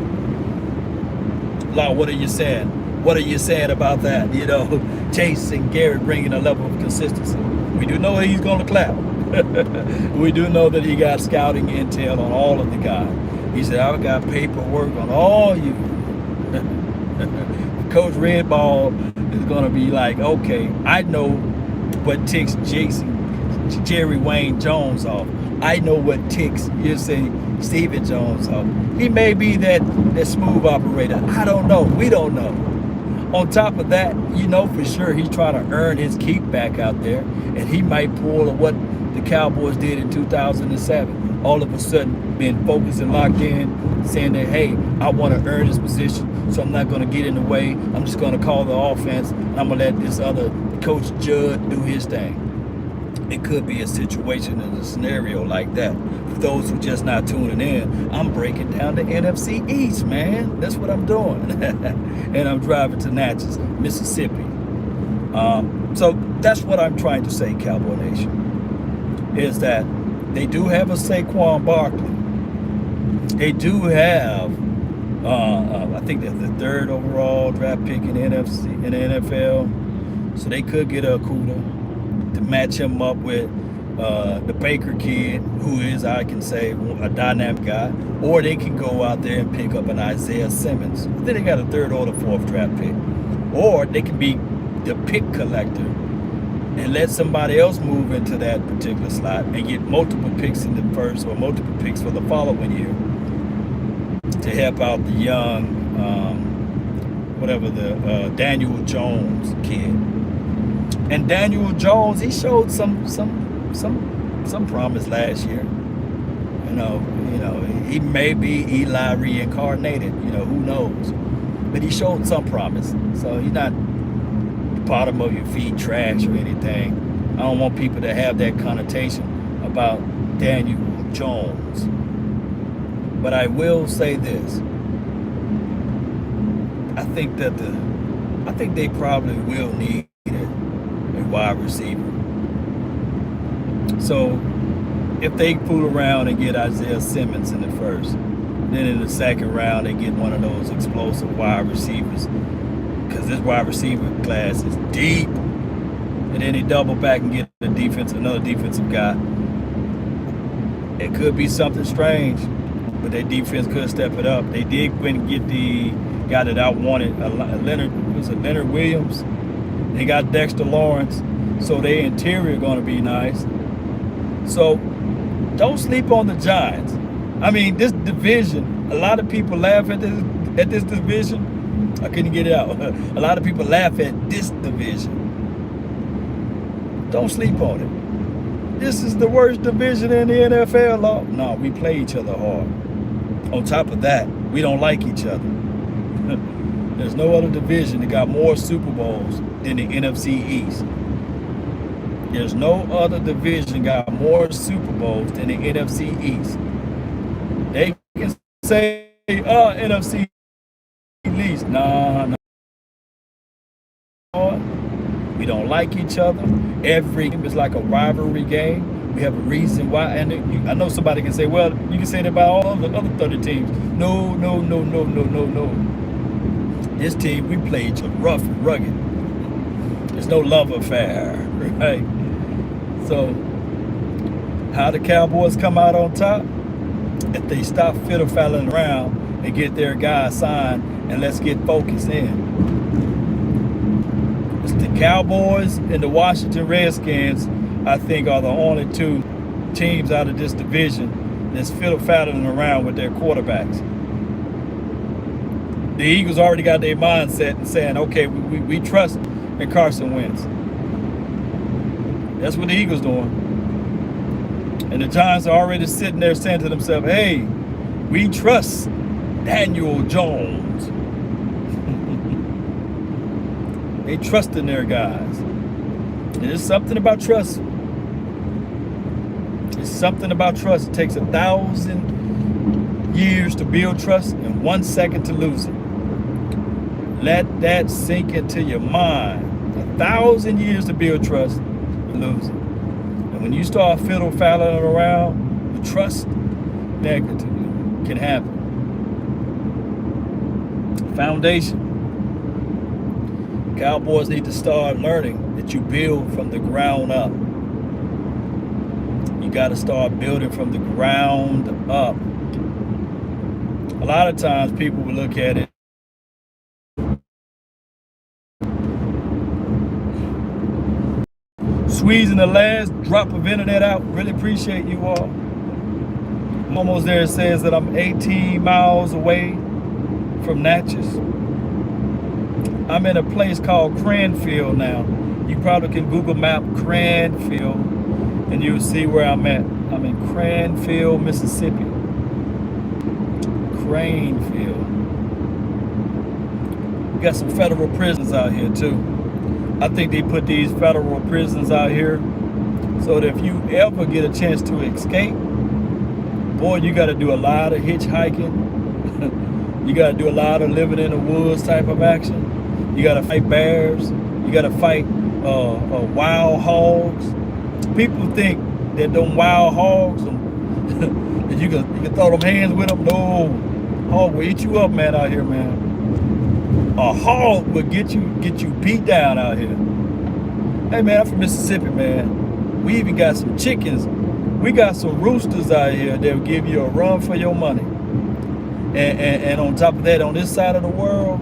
S1: Law, what are you saying? What are you saying about that? You know, Jason Garrett bringing a level of consistency. We do know he's going to clap. We do know that he got scouting intel on all of the guys. He said, I've got paperwork on all you. Coach Redball is going to be like, okay, I know what ticks Jerry Wayne Jones off. I know what ticks, you say, Stephen Jones off. He may be that smooth operator. I don't know. We don't know. On top of that, you know for sure he's trying to earn his keep back out there. And he might pull what the Cowboys did in 2007. All of a sudden, being focused and locked in, saying that, hey, I want to earn this position, so I'm not going to get in the way. I'm just going to call the offense, and I'm going to let this other Coach Judd do his thing. It could be a situation and a scenario like that. For those who just not tuning in, I'm breaking down the NFC East, man. That's what I'm doing. And I'm driving to Natchez, Mississippi. So that's what I'm trying to say, Cowboy Nation, is that they do have a Saquon Barkley. They do have, I think they're the third overall draft pick in the NFL. So they could get a Okuda to match him up with the Baker kid, who is, I can say, a dynamic guy. Or they can go out there and pick up an Isaiah Simmons. Then they got a third or the fourth draft pick. Or they can be the pick collector and let somebody else move into that particular slot and get multiple picks in the first or multiple picks for the following year to help out the young, Daniel Jones kid. And Daniel Jones, he showed some promise last year. You know, You know, he may be Eli reincarnated. You know, who knows? But he showed some promise. So he's not the bottom of your feet trash or anything. I don't want people to have that connotation about Daniel Jones. But I will say this. I think they probably will need a wide receiver. So if they fool around and get Isaiah Simmons in the first, then in the second round they get one of those explosive wide receivers, because this wide receiver class is deep, and then they double back and get another defensive guy. It could be something strange, but their defense could step it up. They did win and get the guy that I wanted, Leonard Williams. They got Dexter Lawrence, so their interior going to be nice. So don't sleep on the Giants. I mean, this division, a lot of people laugh at this division. I couldn't get it out. A lot of people laugh at this division. Don't sleep on it. This is the worst division in the NFL, law. No, we play each other hard. On top of that, we don't like each other. There's no other division that got more Super Bowls than the NFC East. There's no other division got more Super Bowls than the NFC East. They can say, NFC East. Nah. We don't like each other. Every game is like a rivalry game. We have a reason why. And I know somebody can say, well, you can say that about all the other 30 teams. No. This team, we play each other rough and rugged. There's no love affair, right? So, how the Cowboys come out on top? If they stop fiddle-falling around and get their guy signed, and let's get focused in. It's the Cowboys and the Washington Redskins, I think, are the only two teams out of this division that's fiddle-faddling around with their quarterbacks. The Eagles already got their mindset and saying, okay, we trust in Carson Wentz. That's what the Eagles doing. And the Giants are already sitting there saying to themselves, hey, we trust Daniel Jones. They trust in their guys. And it's something about trust. It's something about trust. It takes 1,000 years to build trust and 1 second to lose it. Let that sink into your mind. 1,000 years to build trust and lose it. And when you start fiddle-falling around, the trust negatively can happen. Foundation. Cowboys need to start learning that you build from the ground up. You got to start building from the ground up. A lot of times people will look at it squeezing the last drop of internet out. Really appreciate you all. I'm almost there. It says that I'm 18 miles away from Natchez. I'm in a place called Cranfield now. You probably can Google map Cranfield and you'll see where I'm at. I'm in Cranfield, Mississippi. Cranfield. We got some federal prisons out here too. I think they put these federal prisons out here so that if you ever get a chance to escape, boy, you got to do a lot of hitchhiking. You got to do a lot of living in the woods type of action. You got to fight bears. You got to fight wild hogs. People think that them wild hogs, that you can throw them hands with them. No, hog will eat you up, man, out here, man. A hog will get you beat down out here. Hey, man, I'm from Mississippi, man. We even got some chickens. We got some roosters out here that will give you a run for your money. And on top of that, on this side of the world,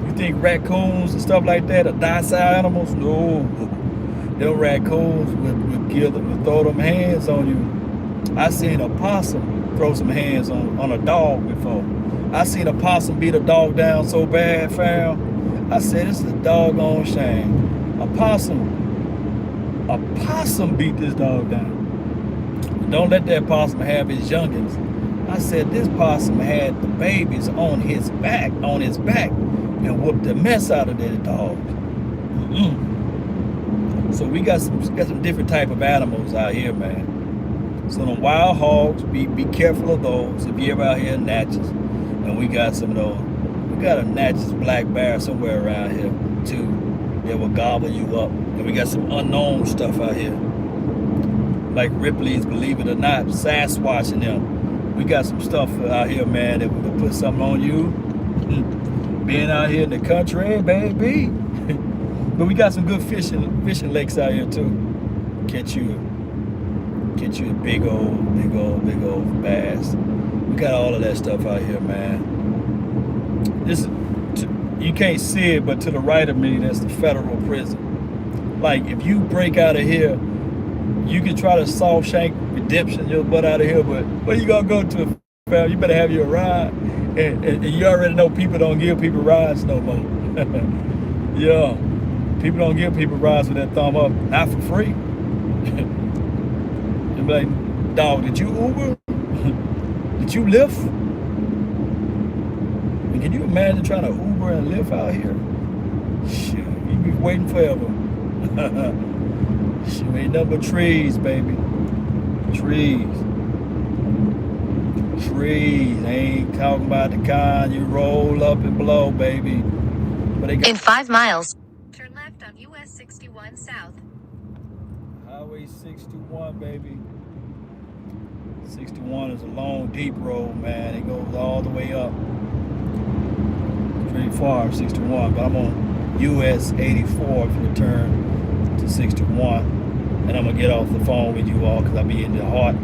S1: you think raccoons and stuff like that are docile animals? No. Them raccoons would kill them and throw them hands on you. I seen a possum throw some hands on a dog before. I seen a possum beat a dog down so bad, fam. I said, this is a doggone shame. A possum beat this dog down. Don't let that possum have his youngins I said, this possum had the babies on his back, and whooped the mess out of their dogs. So we got some different type of animals out here, man. So the wild hogs, be careful of those if you're ever out here in Natchez. And we got some of those. We got a Natchez black bear somewhere around here too that will gobble you up. And we got some unknown stuff out here, like Ripley's, believe it or not, Sasquatch and them. We got some stuff out here, man, that will put something on you. Being out here in the country, baby. But we got some good fishing lakes out here too. Catch you a big old bass. We got all of that stuff out here, man. You can't see it, but to the right of me, that's the federal prison. Like, if you break out of here, you can try to soft shank redemption your butt out of here, but where you gonna go to, fam? You better have your ride. And you already know people don't give people rides no more. Yeah. People don't give people rides with that thumb up, not for free. They be like, dog, did you Uber? Did you Lyft? And can you imagine trying to Uber and Lyft out here? Shoot, you be waiting forever. Shoot, ain't nothing but trees, baby. Trees. Trees. They ain't talking about the kind you roll up and blow, baby. But they got
S2: In 5 miles, turn left on US 61 South.
S1: Highway 61, baby. 61 is a long, deep road, man. It goes all the way up. Pretty far, 61. But I'm on US 84 for the turn to 61. And I'm going to get off the phone with you all because I'll be in the heart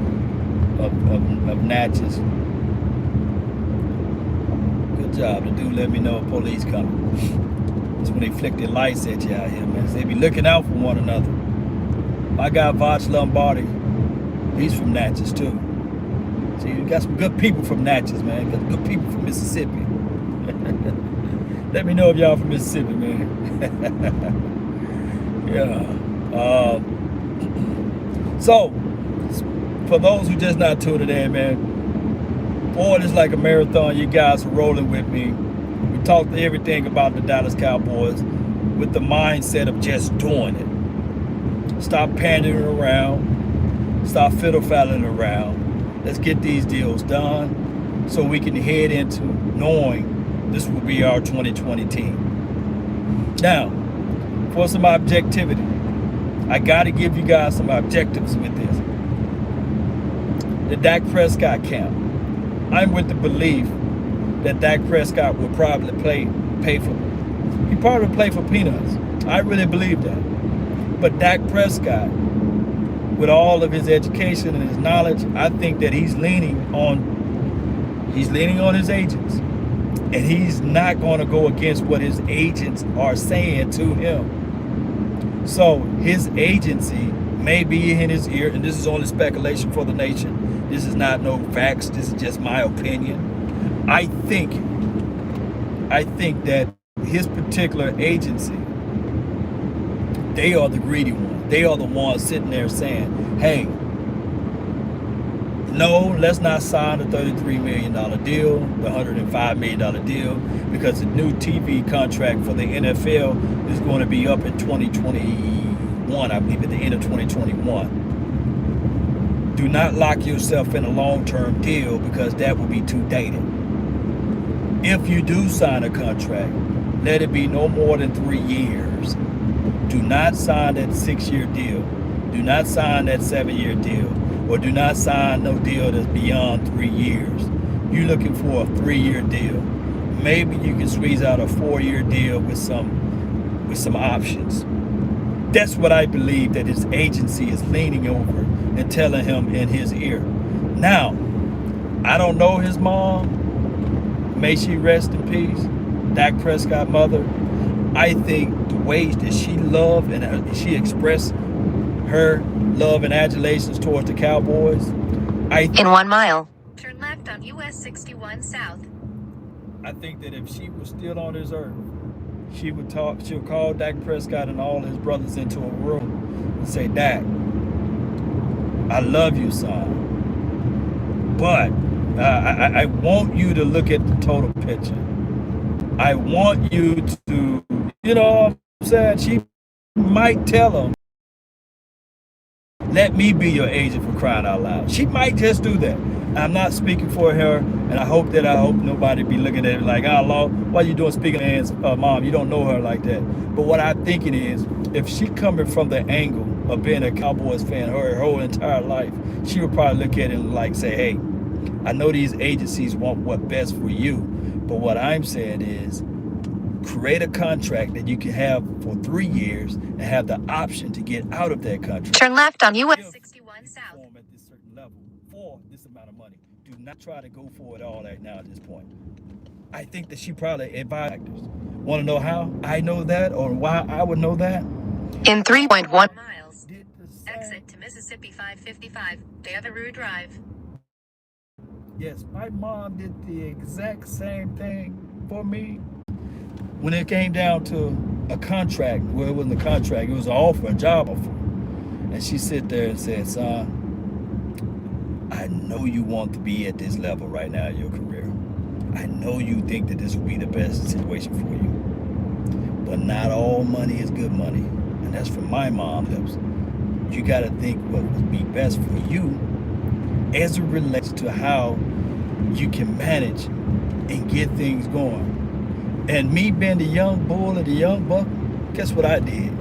S1: of Natchez. Good job. The dude let me know police coming. That's when they flick their lights at you out here, man. So they be looking out for one another. My guy, Voch Lombardi, he's from Natchez, too. See, you got some good people from Natchez, man. Got good people from Mississippi. Let me know if y'all from Mississippi, man. Yeah. So, for those who just not tuning in, man, boy, it's like a marathon. You guys are rolling with me. We talked everything about the Dallas Cowboys with the mindset of just doing it. Stop pandering around. Stop fiddle-faddling around. Let's get these deals done so we can head into knowing this will be our 2020 team. Now, for some objectivity, I got to give you guys some objectives with this. The Dak Prescott camp. I'm with the belief that Dak Prescott will probably play for peanuts. I really believe that. But Dak Prescott, with all of his education and his knowledge, I think that he's leaning on his agents. And he's not going to go against what his agents are saying to him. So his agency may be in his ear, and this is only speculation for the nation. This is not no facts. This is just my opinion. I think that his particular agency, they are the greedy ones. They are the ones sitting there saying, hey, no, let's not sign the $33 million deal, the $105 million deal, because the new TV contract for the NFL is going to be up in 2021, I believe, at the end of 2021. Do not lock yourself in a long-term deal because that will be too dated. If you do sign a contract, let it be no more than 3 years. Do not sign that 6-year deal. Do not sign that 7-year deal. Or do not sign no deal that's beyond 3 years. You're looking for a 3-year deal. Maybe you can squeeze out a 4-year deal with some options. That's what I believe that his agency is leaning over and telling him in his ear. Now, I don't know his mom. May she rest in peace. Dak Prescott mother. I think the ways that she loved and she expressed her love and adulations towards the Cowboys.
S2: In 1 mile, turn left on US 61 South.
S1: I think that if she was still on this earth, she'll call Dak Prescott and all his brothers into a room and say, Dak, I love you, son, but I want you to look at the total picture. I want you to, you know what I'm saying? She might tell him, let me be your agent for crying out loud. She might just do that. I'm not speaking for her, and I hope nobody be looking at it like, oh, Lord, why you doing speaking to hands, Mom? You don't know her like that. But what I'm thinking is, if she coming from the angle of being a Cowboys fan her whole entire life, she would probably look at it and like say, hey, I know these agencies want what's best for you, but what I'm saying is create a contract that you can have for 3 years and have the option to get out of that contract.
S2: Turn left on US 61 South.
S1: At this certain level for this amount of money. Do not try to go for it all that now at this point. I think that she probably advised actors. Want to know how I know that or why I would know that?
S2: In 3.1 miles, exit to Mississippi 555, Devereux Drive.
S1: Yes, my mom did the exact same thing for me. When it came down to a contract, well, it wasn't a contract, it was an offer, a job offer. And she sit there and said, son, I know you want to be at this level right now in your career. I know you think that this will be the best situation for you. But not all money is good money. And that's from my mom's lips. You got to think what would be best for you as it relates to how you can manage and get things going. And me being the young bull and the young buck, guess what I did?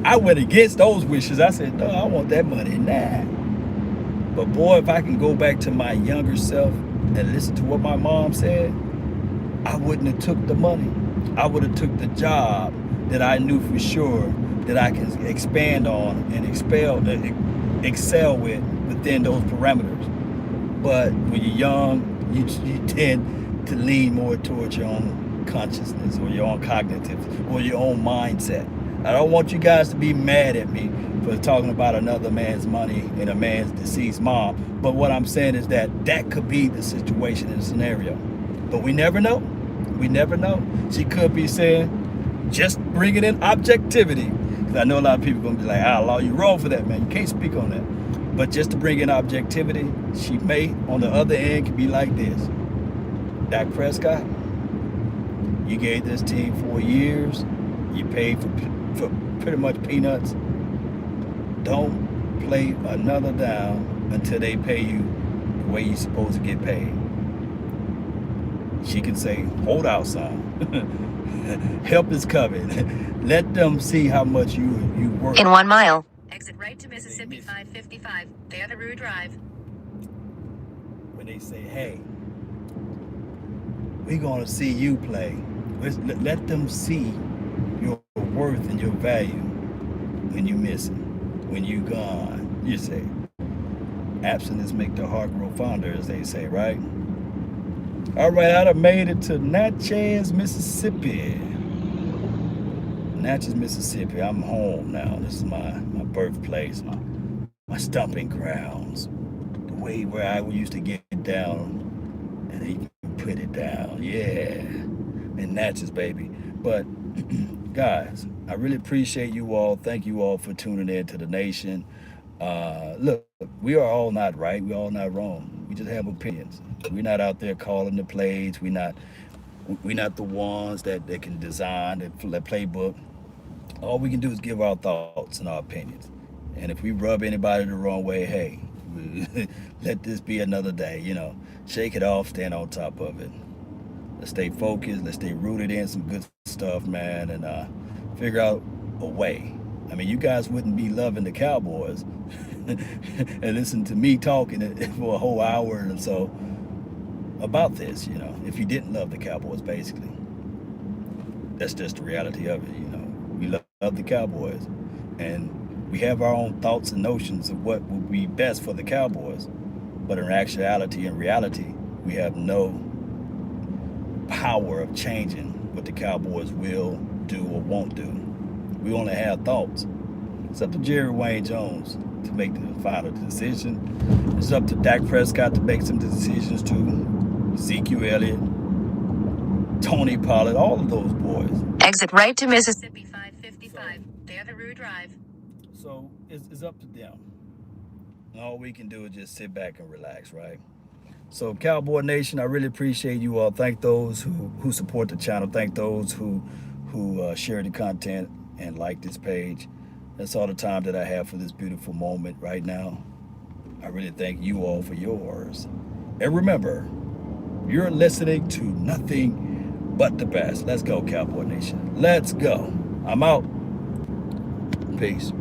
S1: I went against those wishes. I said, no, I want that money now. But boy, if I can go back to my younger self and listen to what my mom said, I wouldn't have took the money. I would have took the job that I knew for sure that I can expand on and excel with within those parameters. But when you're young, you tend to lean more towards your own consciousness or your own cognitive or your own mindset. I don't want you guys to be mad at me for talking about another man's money and a man's deceased mom. But what I'm saying is that could be the situation and the scenario. But we never know. We never know. She could be saying, just bringing in objectivity. Because I know a lot of people are going to be like, Law, you're wrong for that, man. You can't speak on that. But just to bring in objectivity, she may, on the other end, can be like this. Dak Prescott, you gave this team 4 years. You paid for pretty much peanuts. Don't play another down until they pay you the way you're supposed to get paid. She can say, hold out, son. Help is coming. Let them see how much you work.
S2: In 1 mile, exit right to Mississippi 555, Devereux Drive.
S1: When they say, hey, we're going to see you play. Let them see your worth and your value when you miss it, when you gone. You say, abstinence make the heart grow fonder, as they say, right? All right, I done made it to Natchez, Mississippi. Natchez, Mississippi. I'm home now. This is my birthplace, my stomping grounds. The way where I used to get down and he can put it down. Yeah. In Natchez, baby. But guys, I really appreciate you all. Thank you all for tuning in to the nation. Look, we are all not right. We're all not wrong. We just have opinions. We're not out there calling the plays. We're not the ones that can design the playbook. All we can do is give our thoughts and our opinions. And if we rub anybody the wrong way, hey, let this be another day. Shake it off, stand on top of it. Let's stay focused. Let's stay rooted in some good stuff, man, and figure out a way. I mean, you guys wouldn't be loving the Cowboys and listen to me talking for a whole hour and so about this, if you didn't love the Cowboys, basically. That's just the reality of it, We love the Cowboys, and we have our own thoughts and notions of what would be best for the Cowboys. But in actuality and reality, we have no power of changing what the Cowboys will do or won't do. We only have thoughts. It's up to Jerry Wayne Jones to make the final decision. It's up to Dak Prescott to make some decisions too. Ezekiel Elliott, Tony Pollard, all of those boys.
S2: Exit right to Mississippi 555, Devereux Drive.
S1: So it's up to them. All we can do is just sit back and relax, right? So Cowboy Nation, I really appreciate you all. Thank those who support the channel. Thank those who share the content and like this page. That's all the time that I have for this beautiful moment right now. I really thank you all for yours. And remember, you're listening to nothing but the best. Let's go, Cowboy Nation. Let's go. I'm out. Peace.